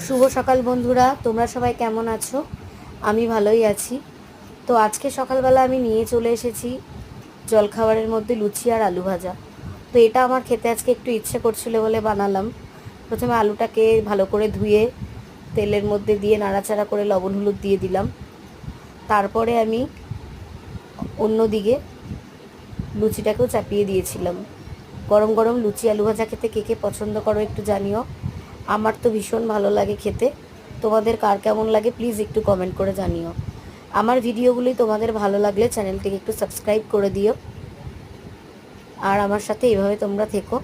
শুভ সকাল বন্ধুরা, তোমরা সবাই কেমন আছো? আমি ভালোই আছি। তো আজকে সকালবেলা আমি নিয়ে চলে এসেছি জলখাবারের মধ্যে লুচি আর আলু ভাজা। তো এটা আমার খেতে আজকে একটু ইচ্ছে করছিল বলে বানালাম। প্রথমে আলুটাকে ভালো করে ধুয়ে তেলের মধ্যে দিয়ে নাড়াচাড়া করে লবণ হলুদ দিয়ে দিলাম। তারপরে আমি অন্যদিকে লুচিটাকেও চাপিয়ে দিয়েছিলাম। গরম গরম লুচি আলু ভাজা খেতে কে কে পছন্দ করো একটু জানিও। আমার তো ভীষণ ভালো লাগে খেতে। তোমাদের কার কেমন লাগে প্লিজ একটু কমেন্ট করে জানিও। আমার ভিডিওগুলি তোমাদের ভালো লাগলে চ্যানেলটিকে একটু সাবস্ক্রাইব করে দিও। আর আমার সাথে এভাবে তোমরা থেকো।